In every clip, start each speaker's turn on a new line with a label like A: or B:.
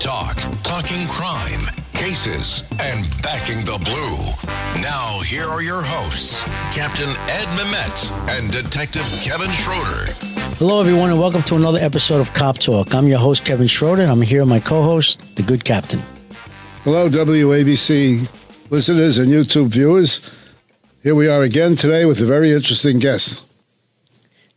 A: Talk, talking crime, cases, and backing the blue. Now, here are your hosts, Captain Ed Mehmet and Detective Kevin Schroeder.
B: Hello, everyone, and welcome to another episode of Cop Talk. I'm your host, Kevin Schroeder, and I'm here with my co-host, the good captain.
C: Hello, WABC listeners and YouTube viewers. Here we are again today with a very interesting guest.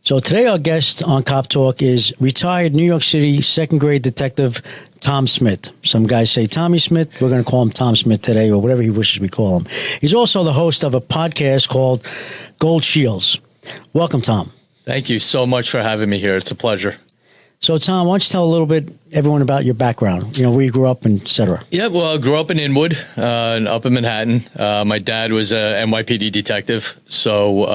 B: So today our guest on Cop Talk is retired New York City second grade detective Tom Smith. Some guys say Tommy Smith. We're going to call him Tom Smith today, or whatever he wishes we call him. He's also the host of a podcast called Gold Shields. Welcome, Tom.
D: Thank you so much for having me here. It's a pleasure.
B: So, Tom, why don't you tell a little bit, everyone, about your background, where you grew up and et cetera.
D: Yeah, well, I grew up in Inwood, up in Manhattan. My dad was a NYPD detective, so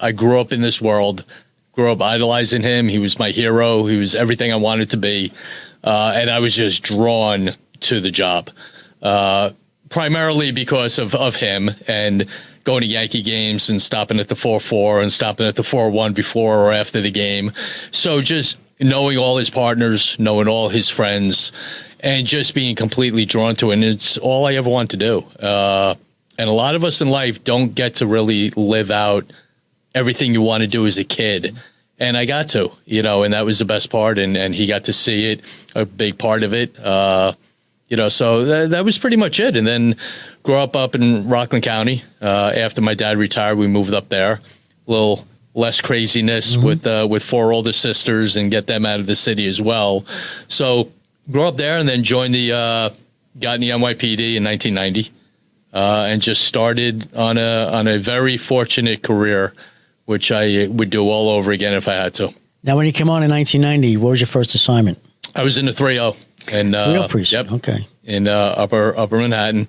D: I grew up in this world, grew up idolizing him. He was my hero. He was everything I wanted to be, and I was just drawn to the job, primarily because of him and going to Yankee games and stopping at the 4-4 and stopping at the 4-1 before or after the game. So just knowing all his partners, knowing all his friends, and just being completely drawn to it. And it's all I ever want to do. And a lot of us in life don't get to really live out everything you want to do as a kid. And I got to, and that was the best part. And he got to see it, a big part of it. So that was pretty much it. And then grew up in Rockland County. After my dad retired, we moved up there. A little less craziness with four older sisters and get them out of the city as well. So grew up there and then got in the NYPD in 1990 and just started on a very fortunate career, which I would do all over again if I had to.
B: Now, when you came on in 1990, what was your first assignment?
D: I was in the 3-0. And
B: 3-0 precinct,
D: yep,
B: okay.
D: In upper Manhattan.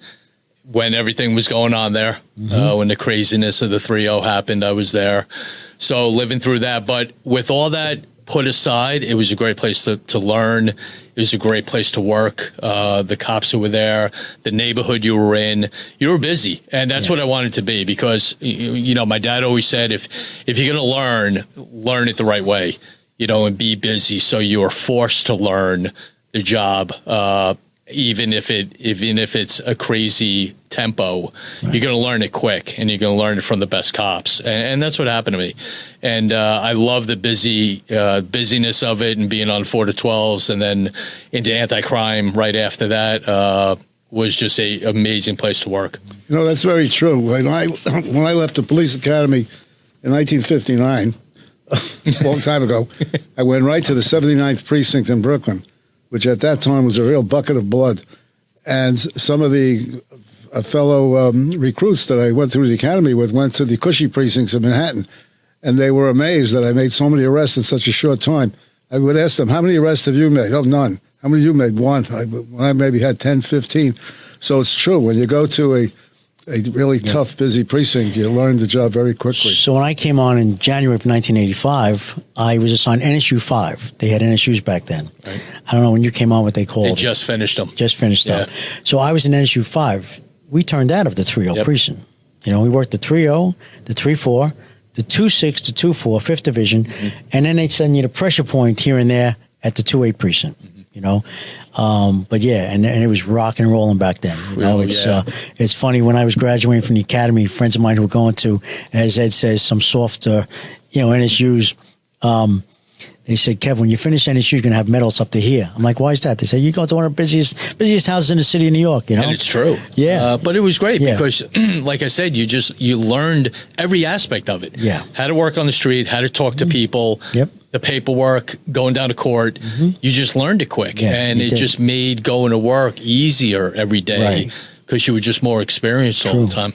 D: When everything was going on there, when the craziness of the 3-0 happened, I was there. So living through that. But with all that put aside, it was a great place to learn. It was a great place to work. The cops who were there, the neighborhood you were in, you were busy. And that's what I wanted to be because, my dad always said, if you're going to learn it the right way, and be busy. So you are forced to learn the job, even if it's a crazy tempo, You're going to learn it quick and you're going to learn it from the best cops. And that's what happened to me. And I love the busyness of it and being on 4 to 12s and then into anti-crime right after that was just an amazing place to work.
C: That's very true. When I left the police academy in 1959, a long time ago, I went right to the 79th precinct in Brooklyn, which at that time was a real bucket of blood. And some of the fellow recruits that I went through the academy with went to the cushy precincts of Manhattan, and they were amazed that I made so many arrests in such a short time. I would ask them, how many arrests have you made? Oh, none. How many you made? One. When I maybe had 10, 15. So it's true. When you go to a really tough, busy precinct, you learn the job very quickly.
B: So when I came on in January of 1985, I was assigned NSU 5. They had NSUs back then. Right. I don't know when you came on what they called.
D: They just finished them.
B: Just finished them. So I was in NSU 5. We turned out of the 3-0 precinct. We worked the 3-0, the 3-4, the 2-6, the 2-4, 5th Division, and then they'd send you the pressure point here and there at the 2-8 precinct, But yeah, and it was rock and rolling back then. It's funny when I was graduating from the academy, friends of mine who were going to, as Ed says, some softer, NSUs. They said, Kev, when you finish NSU, you're going to have medals up to here. I'm like, why is that? They said, you go to one of the busiest houses in the city of New York, And
D: it's true.
B: Yeah.
D: But it was great because, like I said, you learned every aspect of it.
B: Yeah.
D: How to work on the street, how to talk to people.
B: Yep.
D: The paperwork, going down to court, you just learned it quick. And it just made going to work easier every day because you were just more experienced all the time.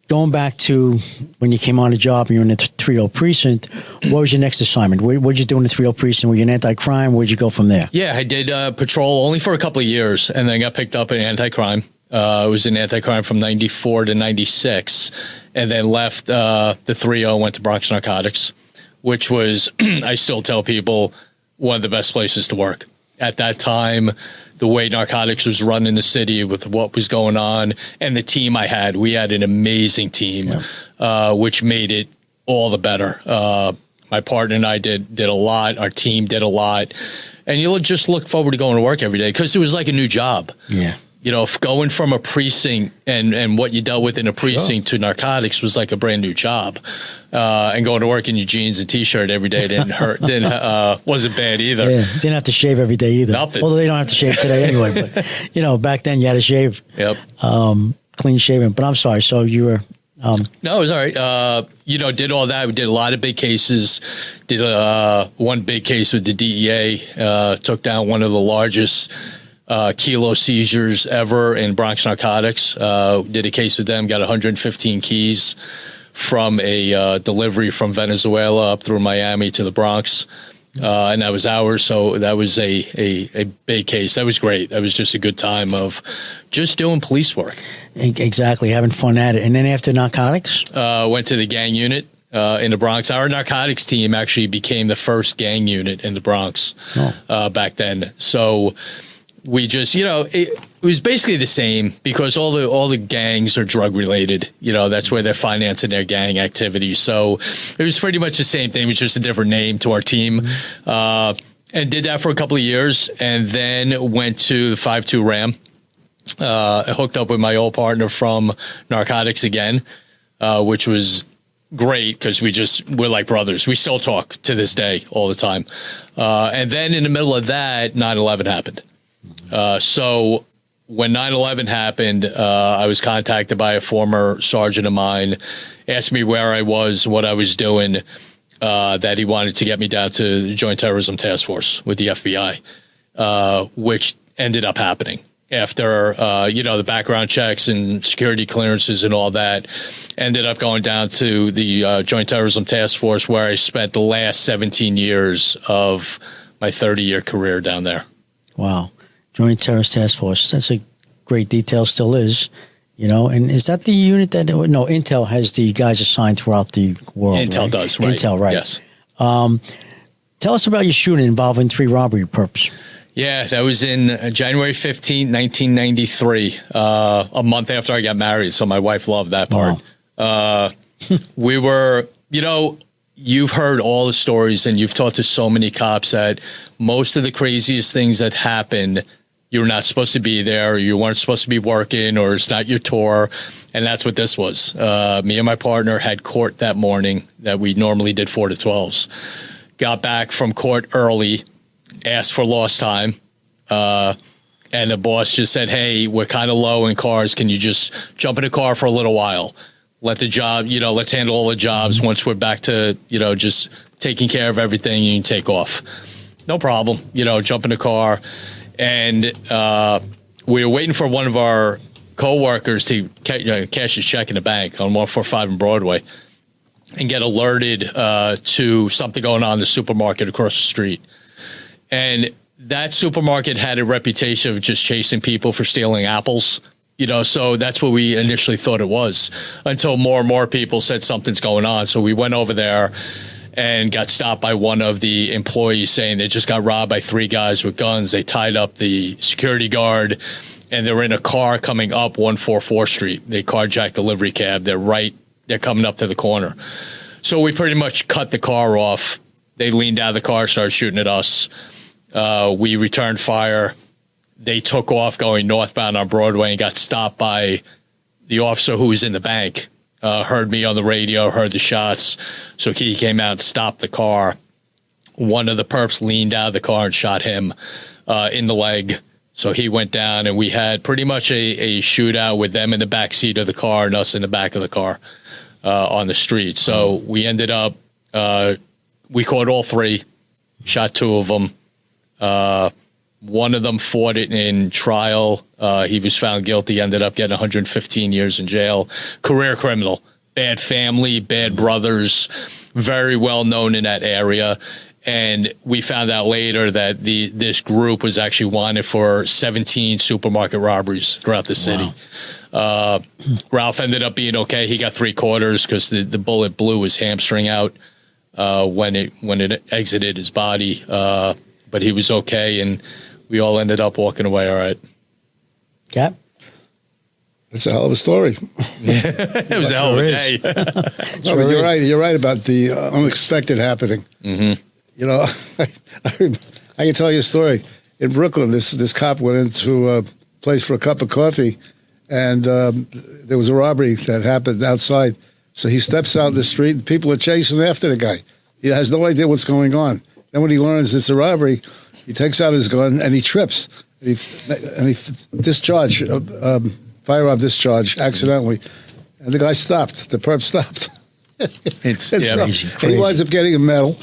B: Going back to when you came on the job and you were in the 3-0 precinct, what was your next assignment? What did you do in the 3-0 precinct? Were you in anti-crime? Where'd you go from there?
D: Yeah, I did patrol only for a couple of years and then got picked up in anti-crime. I was in anti-crime from 94 to 96 and then left the 3-0, went to Bronx Narcotics, which was, I still tell people, one of the best places to work. At that time, the way narcotics was run in the city with what was going on and the team I had, we had an amazing team, which made it all the better. My partner and I did a lot. Our team did a lot. And you'll just look forward to going to work every day because it was like a new job.
B: Yeah.
D: You know, going from a precinct and what you dealt with in a precinct to narcotics was like a brand new job. And going to work in your jeans and T-shirt every day didn't hurt. Wasn't bad either.
B: Yeah, didn't have to shave every day either.
D: Nothing.
B: Although they don't have to shave today anyway. But, you know, back then you had to shave.
D: Yep.
B: Clean shaven. But I'm sorry. So you were...
D: No, it was all right. You know, did all that. We did a lot of big cases. Did one big case with the DEA. Took down one of the largest kilo seizures ever in Bronx Narcotics. Did a case with them. Got 115 keys from a delivery from Venezuela up through Miami to the Bronx. And that was ours. So that was a big case. That was great. That was just a good time of just doing police work.
B: Exactly. Having fun at it. And then after narcotics?
D: Went to the gang unit in the Bronx. Our narcotics team actually became the first gang unit in the Bronx back then. So we just, you know, it was basically the same because all the gangs are drug related. You know, that's where they're financing their gang activities. So it was pretty much the same thing. It was just a different name to our team. And did that for a couple of years and then went to the 5-2 Ram. I hooked up with my old partner from narcotics again, which was great because we're like brothers. We still talk to this day all the time. And then in the middle of that, 9/11 happened. So when 9/11 happened, I was contacted by a former sergeant of mine, asked me where I was, what I was doing, that he wanted to get me down to the Joint Terrorism Task Force with the FBI, which ended up happening after, you know, the background checks and security clearances and all that. Ended up going down to the Joint Terrorism Task Force where I spent the last 17 years of my 30-year career down there.
B: Wow. Joint Terrorist Task Force. That's a great detail, still is, you know. And is that the unit that, no, Intel has the guys assigned throughout the world?
D: Intel
B: right?
D: does, right.
B: Intel, right.
D: Yes.
B: Tell us about your shooting involving 3 robbery perps.
D: Yeah, that was in January 15, 1993, a month after I got married. So my wife loved that part. Wow. We were, you know, you've heard all the stories and you've talked to so many cops that most of the craziest things that happen, you're not supposed to be there, or you weren't supposed to be working, or it's not your tour. And that's what this was. Me and my partner had court that morning that we normally did 4 to 12s. Got back from court early, asked for lost time. And the boss just said, hey, we're kind of low in cars. Can you just jump in a car for a little while? Let the job, you know, let's handle all the jobs. Once we're back to, you know, just taking care of everything, you can take off. No problem. You know, jump in the car. And we were waiting for one of our coworkers to cash his check in the bank on 145 in Broadway and get alerted to something going on in the supermarket across the street. And that supermarket had a reputation of just chasing people for stealing apples. You know, so that's what we initially thought it was until more and more people said something's going on. So we went over there and got stopped by one of the employees saying they just got robbed by 3 guys with guns. They tied up the security guard and they were in a car coming up 144 Street. They carjacked the livery cab. They're coming up to the corner. So we pretty much cut the car off. They leaned out of the car, started shooting at us. We returned fire. They took off going northbound on Broadway and got stopped by the officer who was in the bank. Heard me on the radio, heard the shots. So he came out and stopped the car. One of the perps leaned out of the car and shot him in the leg. So he went down, and we had pretty much a shootout with them in the back seat of the car and us in the back of the car on the street. So we ended up, we caught all 3, shot 2 of them. One of them fought it in trial. He was found guilty, ended up getting 115 years in jail. Career criminal, bad family, bad brothers, very well known in that area. And we found out later that this group was actually wanted for 17 supermarket robberies throughout the city. Wow. Ralph ended up being okay. He got 3 quarters because the bullet blew his hamstring out when it exited his body. But he was okay, and we all ended up walking away all right.
B: Cap?
C: It's a hell of a story.
D: It was a hell of a day.
C: No, but you're right. You're right about the unexpected happening. Mm-hmm. You know, I can tell you a story. In Brooklyn, this cop went into a place for a cup of coffee, and there was a robbery that happened outside. So he steps out in the street, and people are chasing after the guy. He has no idea what's going on. Then when he learns it's a robbery, he takes out his gun and he trips. And he discharged, firearm discharge accidentally. And the guy stopped. The perp stopped.
B: It's
C: crazy. He winds up getting a medal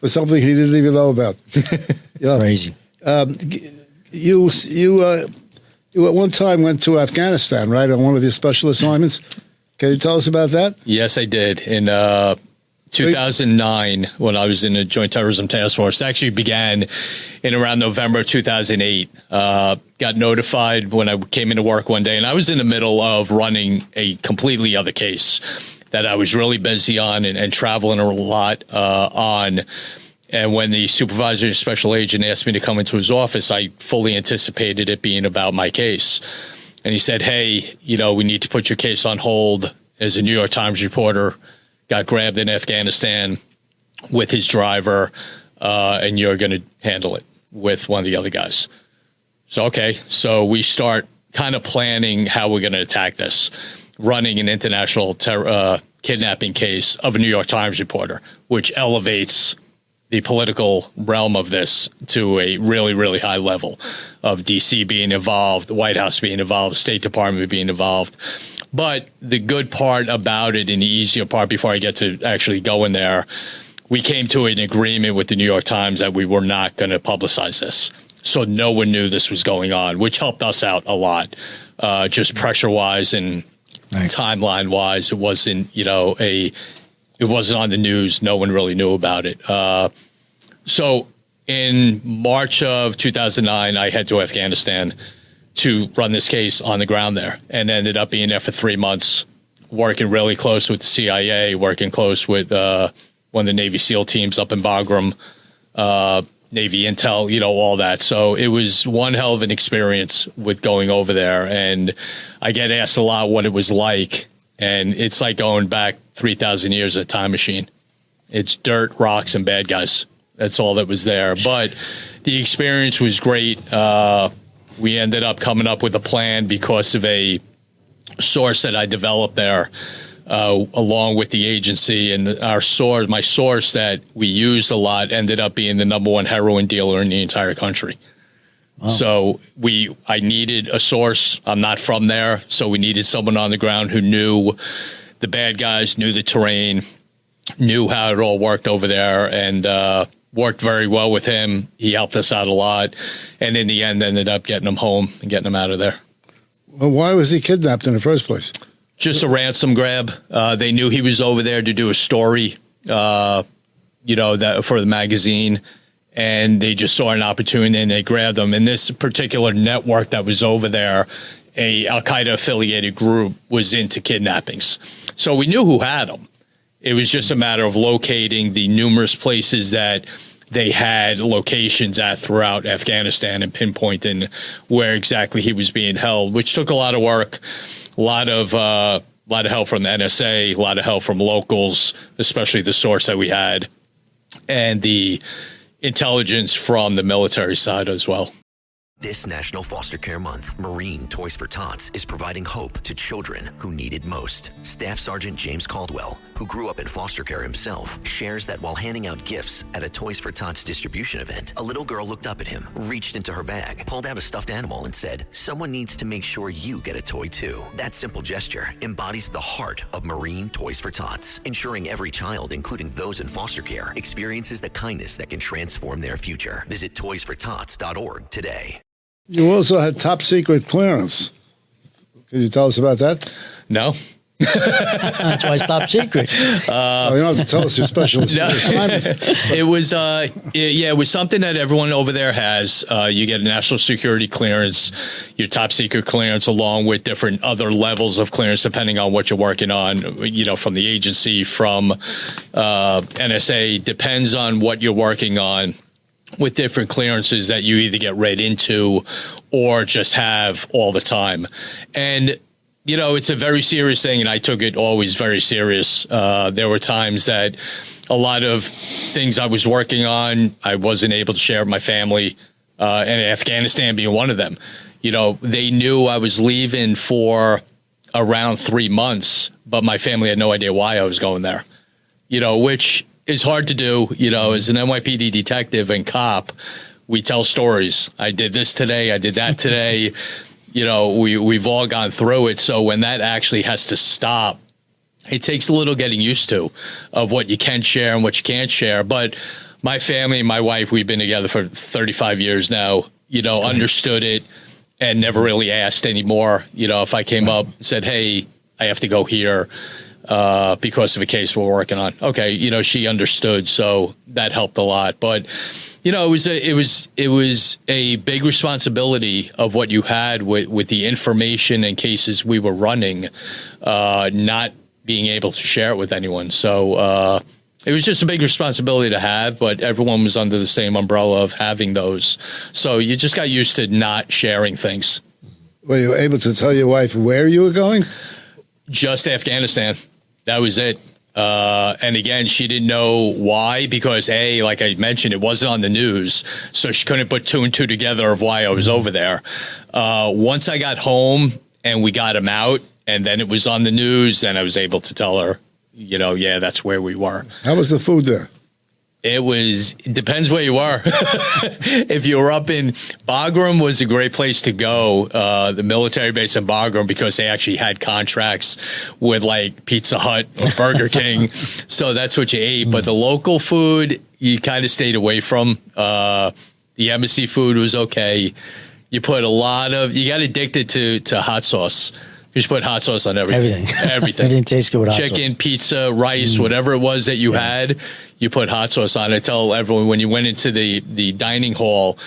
C: for something he didn't even know about. You know?
B: Crazy.
C: You at one time went to Afghanistan, right, on one of your special assignments. Can you tell us about that?
D: Yes, I did. In 2009, when I was in the Joint Terrorism Task Force, it actually began in around November 2008. Got notified when I came into work one day, and I was in the middle of running a completely other case that I was really busy on and traveling a lot on. And when the supervisor and special agent asked me to come into his office, I fully anticipated it being about my case. And he said, hey, you know, we need to put your case on hold. As a New York Times reporter got grabbed in Afghanistan with his driver, and you're going to handle it with one of the other guys. So, okay. So we start kind of planning how we're going to attack this, running an international kidnapping case of a New York Times reporter, which elevates the political realm of this to a really, really high level of D.C. being involved, the White House being involved, State Department being involved. But the good part about it, and the easier part before I get to actually go in there, we came to an agreement with the New York Times that we were not going to publicize this. So no one knew this was going on, which helped us out a lot, just pressure-wise and timeline-wise. It wasn't, you know, it wasn't on the news. No one really knew about it. So in March of 2009, I head to Afghanistan to run this case on the ground there, and ended up being there for 3 months, working really close with the CIA, working close with one of the Navy SEAL teams up in Bagram, Navy Intel, you know, all that. So it was one hell of an experience with going over there. And I get asked a lot what it was like. And it's like going back 3,000 years, a time machine. It's dirt, rocks, and bad guys. That's all that was there. But the experience was great. We ended up coming up with a plan because of a source that I developed there, along with the agency. And my source that we used a lot ended up being the #1 heroin dealer in the entire country. Wow. So I needed a source. I'm not from there, so we needed someone on the ground who knew the bad guys, knew the terrain, knew how it all worked over there, and worked very well with him. He helped us out a lot, and in the end ended up getting him home and getting him out of there.
C: Well, why was he kidnapped in the first place?
D: Just a ransom grab. They knew he was over there to do a story, that for the magazine. And they just saw an opportunity and they grabbed them. And this particular network that was over there, a Al-Qaeda affiliated group, was into kidnappings. So we knew who had them. It was just a matter of locating the numerous places that they had locations at throughout Afghanistan and pinpointing where exactly he was being held, which took a lot of work, a lot of help from the NSA, a lot of help from locals, especially the source that we had, and the intelligence from the military side as well.
E: This National Foster Care Month, Marine Toys for Tots is providing hope to children who need it most. Staff Sergeant James Caldwell, who grew up in foster care himself, shares that while handing out gifts at a Toys for Tots distribution event, a little girl looked up at him, reached into her bag, pulled out a stuffed animal and said, "Someone needs to make sure you get a toy too." That simple gesture embodies the heart of Marine Toys for Tots, ensuring every child, including those in foster care, experiences the kindness that can transform their future. Visit toysfortots.org today.
C: You also had top secret clearance. Can you tell us about that?
D: No.
B: That's why it's top secret.
C: You don't have to tell us your special assignments.
D: It was, it was something that everyone over there has. You get a national security clearance, your top secret clearance, along with different other levels of clearance, depending on what you're working on, from the agency, from NSA, depends on what you're working on, with different clearances that you either get read into or just have all the time. And it's a very serious thing, and I took it always very serious. There were times that a lot of things I was working on, I wasn't able to share with my family, and Afghanistan being one of them. They knew I was leaving for around 3 months, but my family had no idea why I was going there, which is hard to do. As an NYPD detective and cop, we tell stories. I did this today. I did that today. We've all gone through it. So when that actually has to stop, it takes a little getting used to of what you can share and what you can't share. But my family, my wife, we've been together for 35 years now, understood it and never really asked anymore. If I came up and said, hey, I have to go here because of a case we're working on. Okay. She understood. So that helped a lot. But it was a big responsibility of what you had with the information and cases we were running, not being able to share it with anyone. So it was just a big responsibility to have, but everyone was under the same umbrella of having those. So you just got used to not sharing things.
C: Were you able to tell your wife where you were going?
D: Just Afghanistan. That was it. And again, she didn't know why, because like I mentioned, it wasn't on the news. So she couldn't put 2 and 2 together of why I was over there. Once I got home and we got him out and then it was on the news, then I was able to tell her, yeah, that's where we were.
C: How was the food there?
D: It depends where you are. If you were up in Bagram, was a great place to go. The military base in Bagram, because they actually had contracts with like Pizza Hut or Burger King. So that's what you ate. But the local food, you kind of stayed away from. The embassy food was okay. You got addicted to hot sauce. You just put hot sauce on everything.
B: Everything tastes good with hot sauce.
D: Chicken, pizza, rice, whatever it was that you had, you put hot sauce on it. I tell everyone, when you went into the dining hall,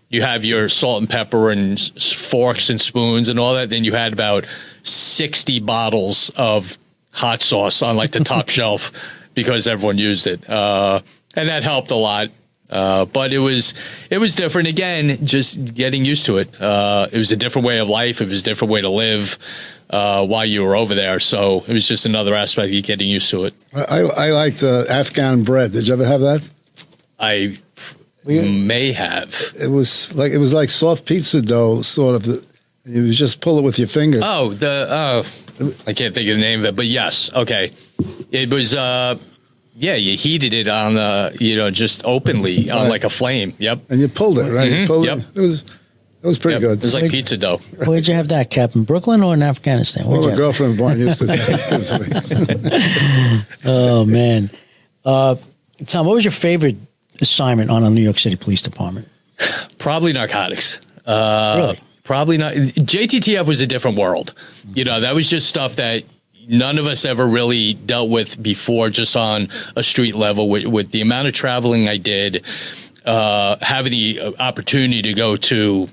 D: you have your salt and pepper and forks and spoons and all that. Then you had about 60 bottles of hot sauce on like the top shelf because everyone used it. And that helped a lot. But it was different. Again, just getting used to it. It was a different way of life. It was a different way to live while you were over there. So it was just another aspect of getting used to it.
C: I liked Afghan bread. Did you ever have that?
D: I may have.
C: It was like soft pizza dough, sort of. You just pull it with your fingers.
D: Oh, I can't think of the name of it, but yes. Okay. It was, you heated it on just openly on like a flame. Yep.
C: And you pulled it, right?
D: Mm-hmm.
C: You pulled
D: yep.
C: It was pretty good.
D: It was like pizza dough.
B: Where'd you have that, Cap? In Brooklyn or in Afghanistan?
C: Well, my girlfriend of mine used to give it to me.
B: Oh, man. Tom, what was your favorite assignment on a New York City Police Department?
D: Probably narcotics.
B: Really?
D: Probably not. JTTF was a different world. That was just stuff that none of us ever really dealt with before, just on a street level. With the amount of traveling I did, having the opportunity to go to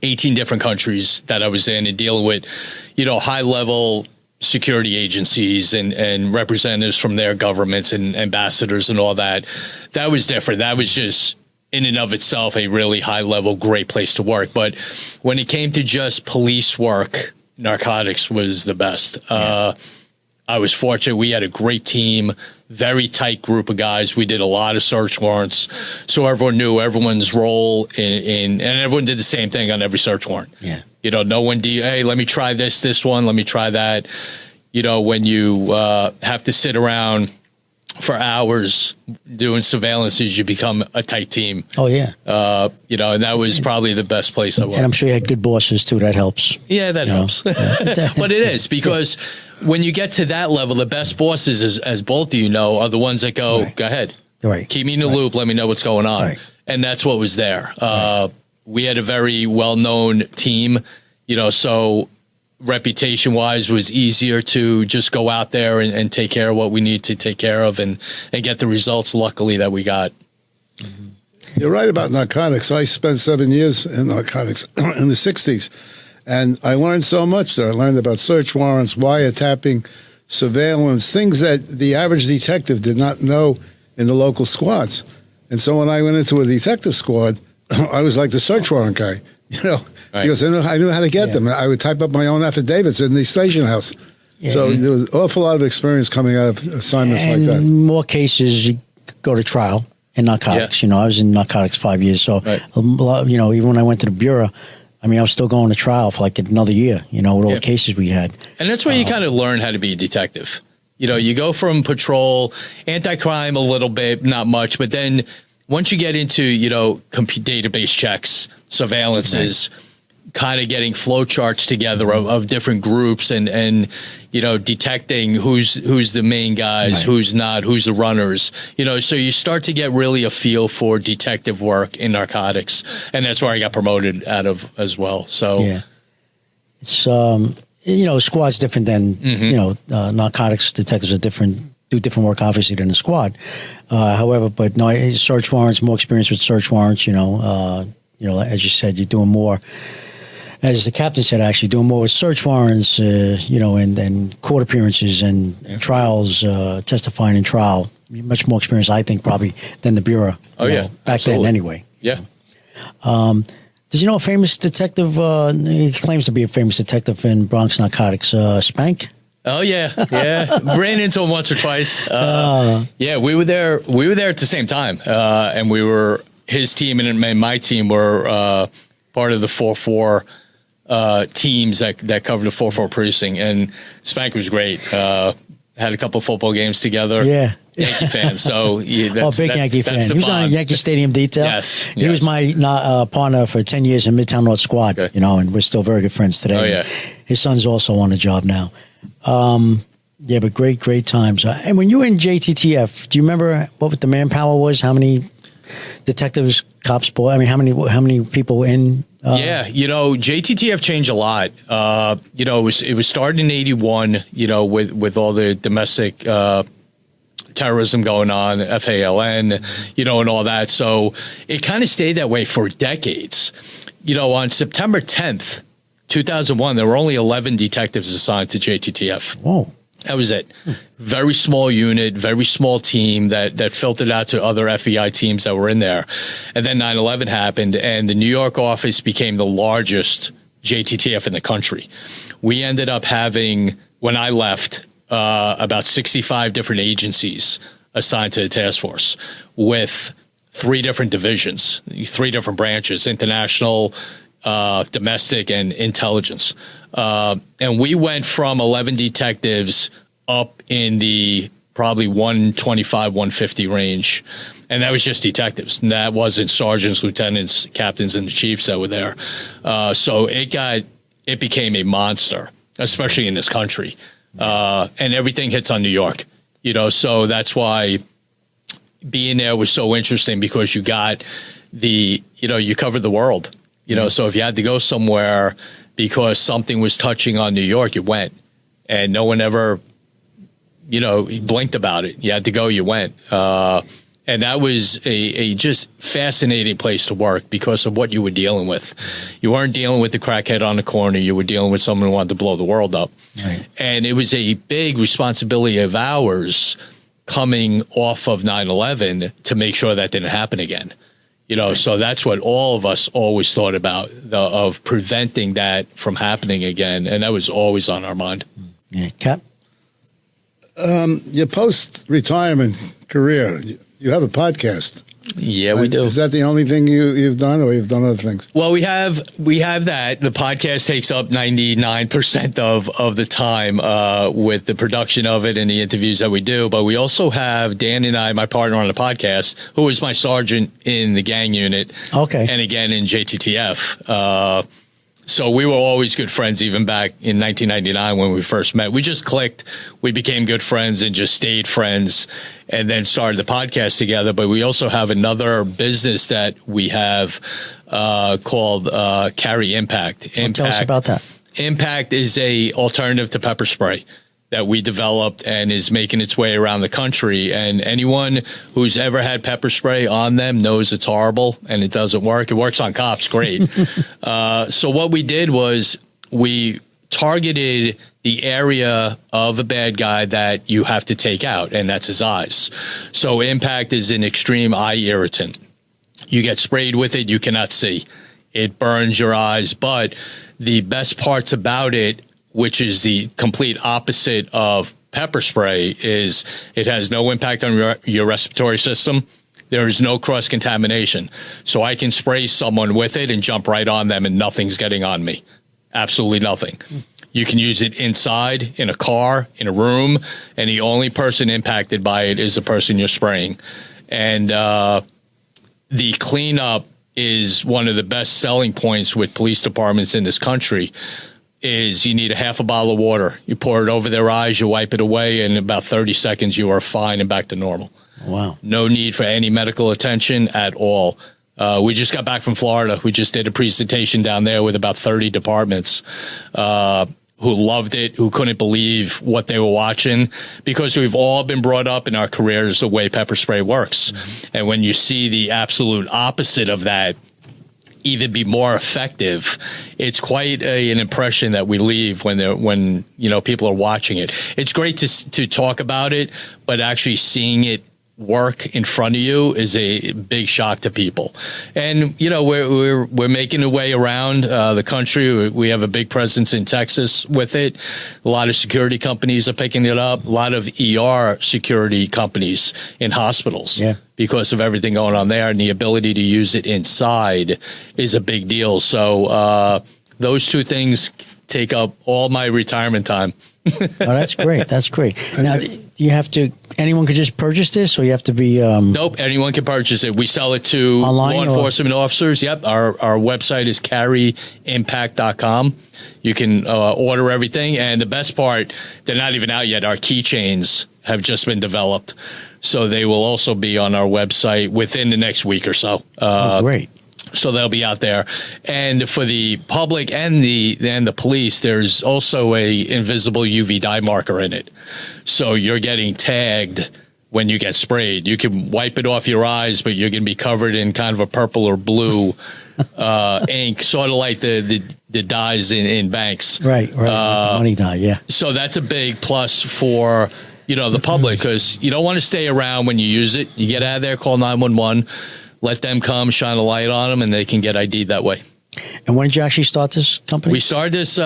D: 18 different countries that I was in and dealing with, high level security agencies and representatives from their governments and ambassadors and all that. That was different. That was just in and of itself a really high level, great place to work. But when it came to just police work, narcotics was the best. Yeah. I was fortunate. We had a great team, very tight group of guys. We did a lot of search warrants. So everyone knew everyone's role and everyone did the same thing on every search warrant.
B: Yeah.
D: No one, hey, let me try this one. Let me try that. When you have to sit around for hours doing surveillances, you become a tight team.
B: Oh, yeah.
D: And that was probably the best place I was.
B: And I'm sure you had good bosses, too. That helps.
D: Yeah, that helps. But it is, because when you get to that level, the best bosses, as both of you know, are the ones that go,
B: right.
D: Go ahead.
B: Right.
D: Keep me in the loop. Let me know what's going on.
B: Right.
D: And that's what was there. We had a very well-known team, so reputation-wise was easier to just go out there and take care of what we need to take care of and get the results, luckily, that we got.
C: Mm-hmm. You're right about narcotics. I spent 7 years in narcotics in the 60s, and I learned so much there. I learned about search warrants, wiretapping, surveillance, things that the average detective did not know in the local squads. And so when I went into a detective squad, I was like the search warrant guy. because I knew how to get them. I would type up my own affidavits in the station house. Yeah. So there was an awful lot of experience coming out of assignments like that.
B: More cases, you go to trial in narcotics. I was in narcotics 5 years. So, even when I went to the Bureau, I was still going to trial for like another year, with all the cases we had. And
D: that's where you kind of learn how to be a detective. You go from patrol, anti-crime a little bit, not much, but then once you get into, database checks, surveillances, kind of getting flow charts together of different groups and detecting who's the main guys, who's not, who's the runners, so you start to get really a feel for detective work in narcotics. And that's where I got promoted out of as well. So it's,
B: squad's different than, narcotics detectives are do different work obviously than the squad. However, but no, search warrants, more experience with search warrants, as you said, you're doing more. As the captain said, actually doing more with search warrants, and court appearances and trials, testifying in trial. Much more experience, I think, probably than the Bureau. Back
D: absolutely.
B: then, anyway.
D: Yeah.
B: Does a famous detective? He claims to be a famous detective in Bronx Narcotics. Spank.
D: Oh yeah. Ran into him once or twice. We were there. We were there at the same time, and his team and my team were part of the 4-4. Teams that covered the 4-4 precinct, and Spank was great. Had a couple of football games together.
B: Yeah.
D: Yankee fan. So
B: big Yankee fan. He was on a Yankee Stadium detail.
D: Yes.
B: He was my partner for 10 years in Midtown North Squad, and we're still very good friends today.
D: Oh, yeah.
B: His son's also on the job now. But great times. And when you were in JTTF, do you remember what the manpower was? How many detectives, cops, how many people in?
D: JTTF changed a lot. It was started in 81, with all the domestic terrorism going on, FALN, and all that. So it kind of stayed that way for decades. On September 10th, 2001, there were only 11 detectives assigned to JTTF.
B: Whoa.
D: That was it. Very small unit, very small team that filtered out to other FBI teams that were in there. And then 9/11 happened, and the New York office became the largest JTTF in the country. We ended up having, when I left, about 65 different agencies assigned to the task force with 3 different divisions, 3 different branches: international, domestic, and intelligence. And we went from 11 detectives up in the probably 125, 150 range. And that was just detectives. And that wasn't sergeants, lieutenants, captains, and the chiefs that were there. So it became a monster, especially in this country. And everything hits on New York, so that's why being there was so interesting, because you got you covered the world. So if you had to go somewhere because something was touching on New York, you went, and no one ever, blinked about it. You had to go, you went. And that was a just fascinating place to work because of what you were dealing with. You weren't dealing with the crackhead on the corner. You were dealing with someone who wanted to blow the world up. Right. And it was a big responsibility of ours coming off of 9/11 to make sure that didn't happen again. So that's what all of us always thought about, of preventing that from happening again. And that was always on our mind.
B: Yeah. Cap?
C: Your post-retirement career, you have a podcast.
D: Yeah, we do.
C: Is that the only thing you've done, or you've done other things?
D: Well, we have that. The podcast takes up 99% of the time with the production of it and the interviews that we do. But we also have Dan and I, my partner on the podcast, who was my sergeant in the gang unit.
B: Okay.
D: And again in JTTF. So we were always good friends, even back in 1999 when we first met. We just clicked. We became good friends and just stayed friends, and then started the podcast together. But we also have another business that we have called Carry Impact.
B: Tell us about that.
D: Impact is a alternative to pepper spray that we developed and is making its way around the country. And anyone who's ever had pepper spray on them knows it's horrible and it doesn't work. It works on cops great. So what we did was we targeted the area of a bad guy that you have to take out, and that's his eyes. So Impact is an extreme eye irritant. You get sprayed with it, you cannot see. It burns your eyes. But the best parts about it, which is the complete opposite of pepper spray, is it has no impact on your respiratory system. There is no cross-contamination. So I can spray someone with it and jump right on them and nothing's getting on me. Absolutely nothing. You can use it inside, in a car, in a room, and the only person impacted by it is the person you're spraying. And the cleanup is one of the best selling points with police departments in this country. Is you need a half a bottle of water. You pour it over their eyes, you wipe it away, and in about 30 seconds, you are fine and back to normal.
B: Wow.
D: No need for any medical attention at all. We just got back from Florida. We just did a presentation down there with about 30 departments who loved it, who couldn't believe what they were watching, because we've all been brought up in our careers the way pepper spray works. Mm-hmm. And when you see the absolute opposite of that even be more effective, it's quite an impression that we leave when people are watching it. It's great to talk about it, but actually seeing it work in front of you is a big shock to people. And we're making a way around the country. We have a big presence in Texas with it. A lot of security companies are picking it up. A lot of ER security companies in hospitals. Yeah. Because of everything going on there, and the ability to use it inside is a big deal. So those two things take up all my retirement time.
B: Oh, that's great. That's great. Now, you have to, anyone could just purchase this, or you have to be...
D: Nope, anyone can purchase it. We sell it to
B: online,
D: law enforcement officers. Yep, our website is carryimpact.com. You can order everything. And the best part, they're not even out yet. Our keychains have just been developed. So they will also be on our website within the next week or so.
B: Great.
D: So they'll be out there. And for the public and the police, there's also a invisible UV dye marker in it. So you're getting tagged when you get sprayed. You can wipe it off your eyes, but you're going to be covered in kind of a purple or blue ink, sort of like the dyes in banks.
B: Right. Money dye, yeah.
D: So that's a big plus for the public, because you don't want to stay around when you use it. You get out of there, call 911. Let them come, shine a light on them, and they can get ID'd that way.
B: And when did you actually start this company?
D: We started this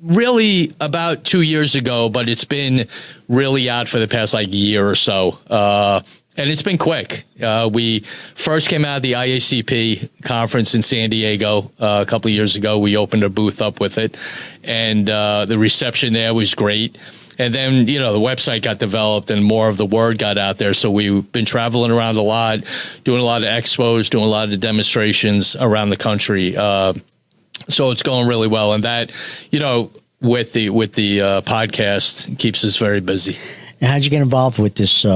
D: really about 2 years ago, but it's been really out for the past year or so. And it's been quick. We first came out of the IACP conference in San Diego a couple of years ago. We opened a booth up with it, and the reception there was great. And then, the website got developed and more of the word got out there. So we've been traveling around a lot, doing a lot of expos, doing a lot of demonstrations around the country. So it's going really well. And that, with the podcast keeps us very busy.
B: And how'd you get involved with this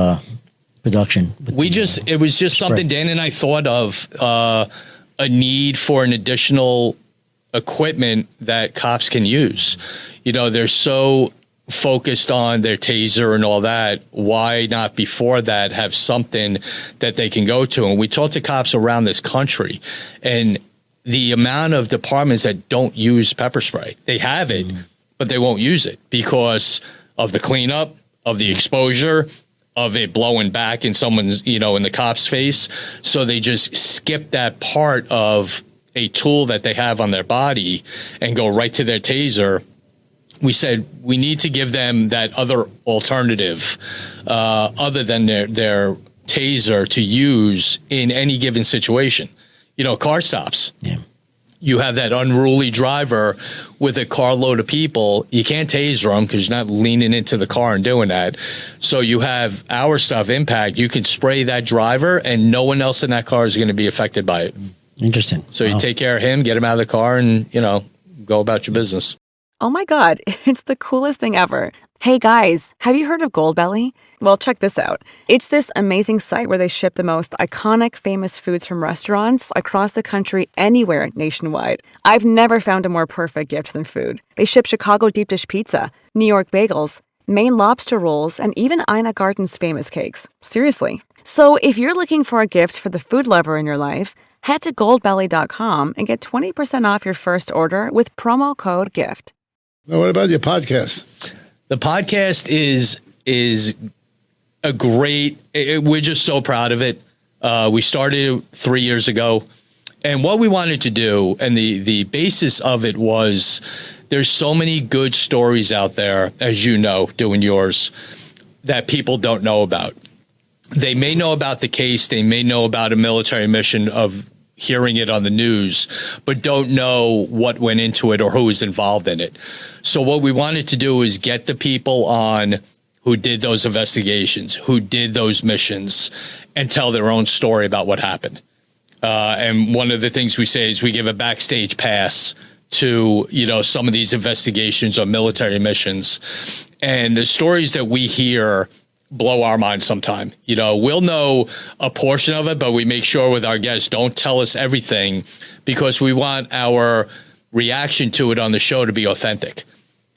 B: production?
D: It was just something Dan and I thought of, a need for an additional equipment that cops can use. They're so focused on their taser and all that. Why not before that have something that they can go to? And we talk to cops around this country, and the amount of departments that don't use pepper spray, they have it, but they won't use it because of the cleanup, of the exposure, of it blowing back in someone's, in the cop's face. So they just skip that part of a tool that they have on their body and go right to their taser. We said we need to give them that other alternative other than their taser to use in any given situation. Car stops. Yeah. You have that unruly driver with a carload of people. You can't taser them because you're not leaning into the car and doing that. So you have our stuff, Impact. You can spray that driver and no one else in that car is going to be affected by it.
B: Interesting.
D: So you take care of him, get him out of the car, and, go about your business.
F: Oh my God, it's the coolest thing ever. Hey guys, have you heard of Goldbelly? Well, check this out. It's this amazing site where they ship the most iconic, famous foods from restaurants across the country, anywhere nationwide. I've never found a more perfect gift than food. They ship Chicago deep dish pizza, New York bagels, Maine lobster rolls, and even Ina Garten's famous cakes. Seriously. So if you're looking for a gift for the food lover in your life, head to goldbelly.com and get 20% off your first order with promo code GIFT.
C: Now, what about your podcast?
D: The podcast is a great, we're just so proud of it. We started 3 years ago, And what we wanted to do, and the basis of it was, there's so many good stories out there, as you know, doing yours, that people don't know about. They may know about the case, they may know about a military mission of hearing it on the news, but don't know what went into it or who was involved in it. So what we wanted to do is get the people on who did those investigations, who did those missions, and tell their own story about what happened. And one of the things we say is we give a backstage pass to, some of these investigations on military missions. And the stories that we hear blow our mind sometime. We'll know a portion of it, but we make sure with our guests, don't tell us everything, because we want our reaction to it on the show to be authentic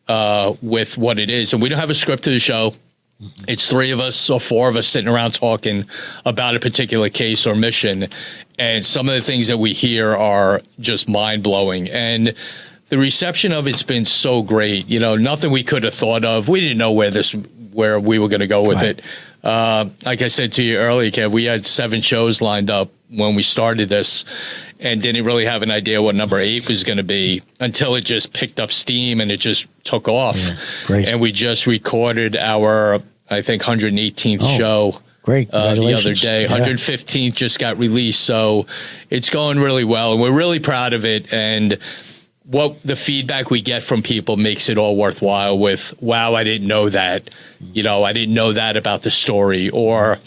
D: with what it is. And we don't have a script to the show. It's 3 of us or 4 of us sitting around talking about a particular case or mission. And some of the things that we hear are just mind blowing. And the reception of it's been so great. Nothing we could have thought of. We didn't know where we were going to go with it. Like I said to you earlier, Kev, we had 7 shows lined up when we started this and didn't really have an idea what number 8 was going to be until it just picked up steam and it just took off.
B: Yeah, great.
D: And we just recorded our, I think, 118th show.
B: Great.
D: The other day. 115th just got released. So it's going really well. And we're really proud of it. And what the feedback we get from people makes it all worthwhile with, wow, I didn't know that. I didn't know that about the story, or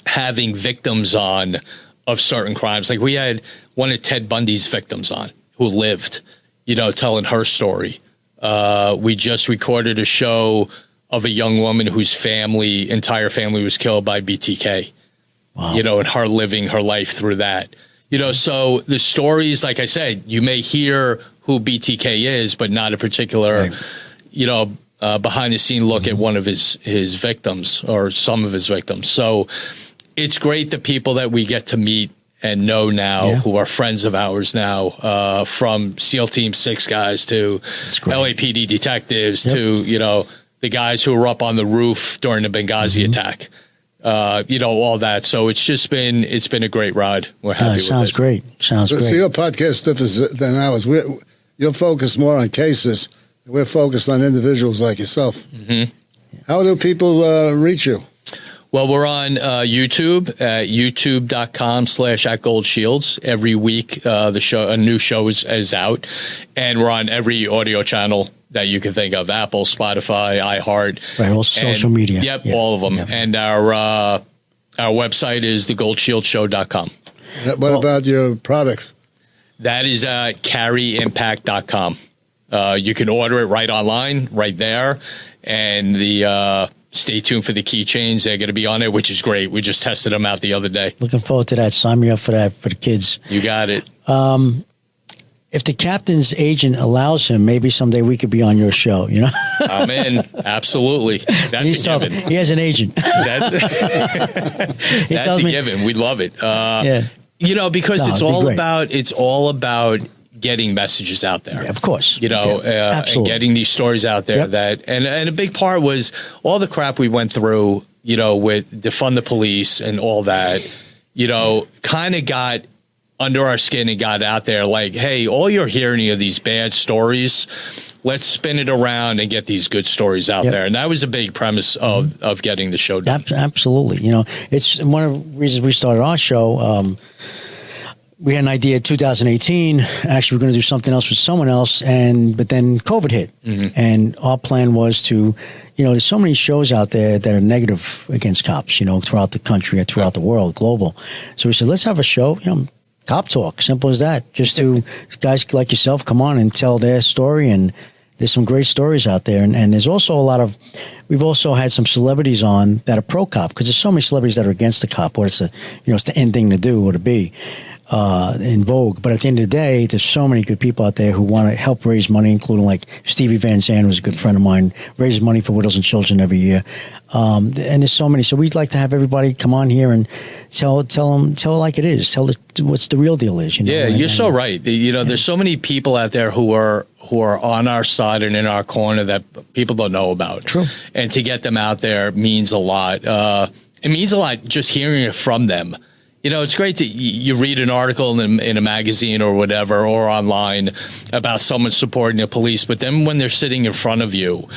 D: having victims on of certain crimes. Like we had one of Ted Bundy's victims on who lived, telling her story. We just recorded a show of a young woman whose entire family was killed by BTK, wow. And her living her life through that. So the stories, like I said, you may hear who BTK is, but not a particular, behind the scene look at one of his victims or some of his victims. So it's great the people that we get to meet and know now, who are friends of ours now, from SEAL Team 6 guys to LAPD detectives to, the guys who were up on the roof during the Benghazi attack. All that. So it's been a great ride. We're happy with it.
B: Sounds great. So
C: your podcast stuff is than ours. You're focused more on cases. We're focused on individuals like yourself. Mm-hmm. How do people reach you?
D: Well, we're on YouTube at youtube.com/@goldshields. Every week, a new show is out, and we're on every audio channel that you can think of: Apple, Spotify, iHeart,
B: right? All social media.
D: Yep, all of them. Yep. And our website is thegoldshieldsshow.com.
C: What about your products?
D: That is carryimpact.com. You can order it right online, right there, and stay tuned for the keychains. They're going to be on it, which is great. We just tested them out the other day.
B: Looking forward to that. Sign me up for that for the kids.
D: You got it.
B: If the captain's agent allows him, maybe someday we could be on your show,
D: I'm in. Absolutely. That's a given.
B: He has an agent.
D: That's a given. We love it. Because it's all about getting messages out there.
B: Yeah, of course.
D: And getting these stories out there and a big part was all the crap we went through, with defund the police and all that, kind of got under our skin and got out there like, hey, all you're hearing are these bad stories. Let's spin it around and get these good stories out there. And that was a big premise of getting the show done.
B: Absolutely. It's one of the reasons we started our show. We had an idea in 2018. Actually, we're going to do something else with someone else. But then COVID hit. Mm-hmm. And our plan was to, there's so many shows out there that are negative against cops, throughout the country and throughout the world, global. So we said, let's have a show, Cop Talk, simple as that. Just to guys like yourself come on and tell their story, and there's some great stories out there. And there's also we've also had some celebrities on that are pro cop, because there's so many celebrities that are against the cop, or it's the end thing to do or to be in vogue. But at the end of the day, there's so many good people out there who want to help raise money, including like Stevie Van Zandt, who's a good friend of mine, raises money for widows and children every year. And there's so many. So we'd like to have everybody come on here and tell it like it is. Tell what's the real deal is.
D: Yeah, you're so right. There's so many people out there who are on our side and in our corner that people don't know about.
B: True.
D: And to get them out there means a lot. It means a lot just hearing it from them. It's great to you read an article in a magazine or whatever, or online about someone supporting the police, but then when they're sitting in front of you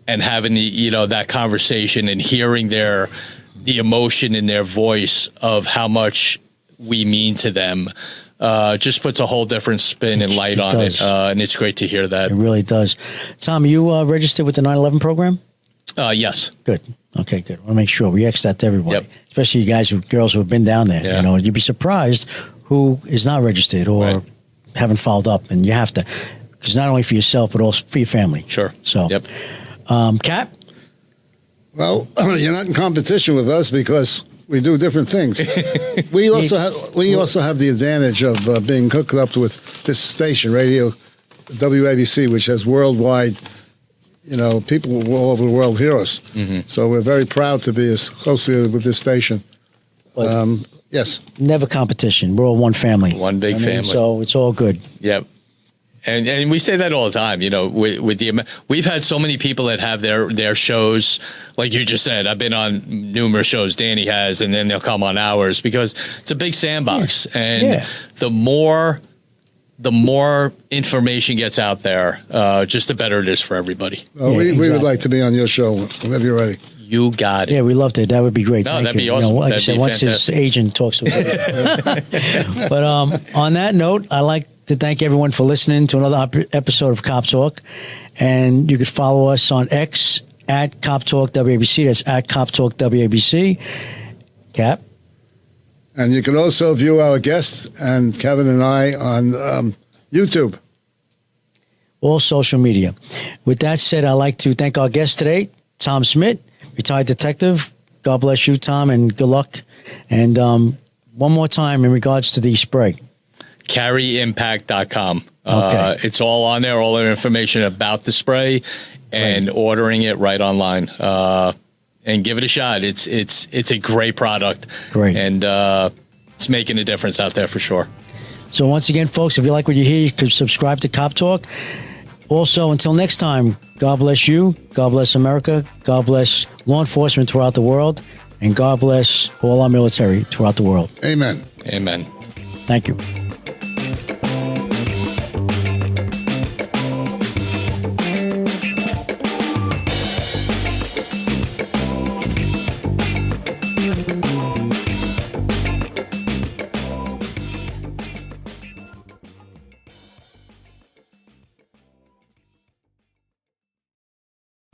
D: and having that conversation and hearing the emotion in their voice of how much we mean to them, just puts a whole different spin and light on it. And it's great to hear that.
B: It really does. Tom, you registered with the 9/11 program?
D: Yes.
B: Good. Okay, good. I want to make sure we ask that to everybody, especially you guys, girls who have been down there.
D: Yeah.
B: You'd be surprised who is not registered or haven't followed up, and you have to, because not only for yourself but also for your family.
D: Sure.
B: So, Cap?
C: Well, you're not in competition with us because we do different things. We also have the advantage of being hooked up with this station, radio WABC, which has worldwide. People all over the world hear us. Mm-hmm. So we're very proud to be associated with this station. Yes. Never competition. We're all one family.
D: One big family.
B: So it's all good.
D: Yep. And we say that all the time, we've had so many people that have their shows, like you just said. I've been on numerous shows, Danny has, and then they'll come on ours because it's a big sandbox. Yeah. And the more information gets out there, just the better it is for everybody.
C: We would like to be on your show whenever you're ready.
D: You got it.
B: Yeah, we loved it. That would be great.
D: No, that'd be awesome.
B: Like I said, once his agent talks to him. But on that note, I like to thank everyone for listening to another episode of Cop Talk. And you can follow us on X at Cop Talk WABC. That's at Cop Talk WABC. Cap?
C: And you can also view our guests and Kevin and I on YouTube.
B: All social media. With that said, I'd like to thank our guest today, Tom Smith, retired detective. God bless you, Tom, and good luck. And one more time in regards to the spray.
D: CarryImpact.com.
B: Okay.
D: It's all on there, all the information about the spray and ordering it right online. And give it a shot. It's a great product.
B: Great.
D: And it's making a difference out there for sure.
B: So once again, folks, if you like what you hear, you can subscribe to Cop Talk. Also, until next time, God bless you. God bless America. God bless law enforcement throughout the world. And God bless all our military throughout the world.
C: Amen.
D: Amen.
B: Thank you.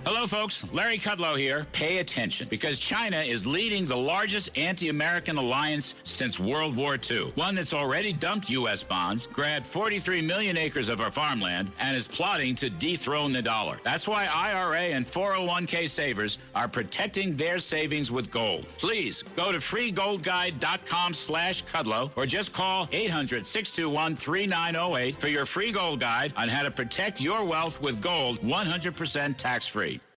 G: Hello, folks. Larry Kudlow here. Pay attention, because China is leading the largest anti-American alliance since World War II. One that's already dumped U.S. bonds, grabbed 43 million acres of our farmland, and is plotting to dethrone the dollar. That's why IRA and 401k savers are protecting their savings with gold. Please go to freegoldguide.com/Kudlow or just call 800-621-3908 for your free gold guide on how to protect your wealth with gold 100% tax-free.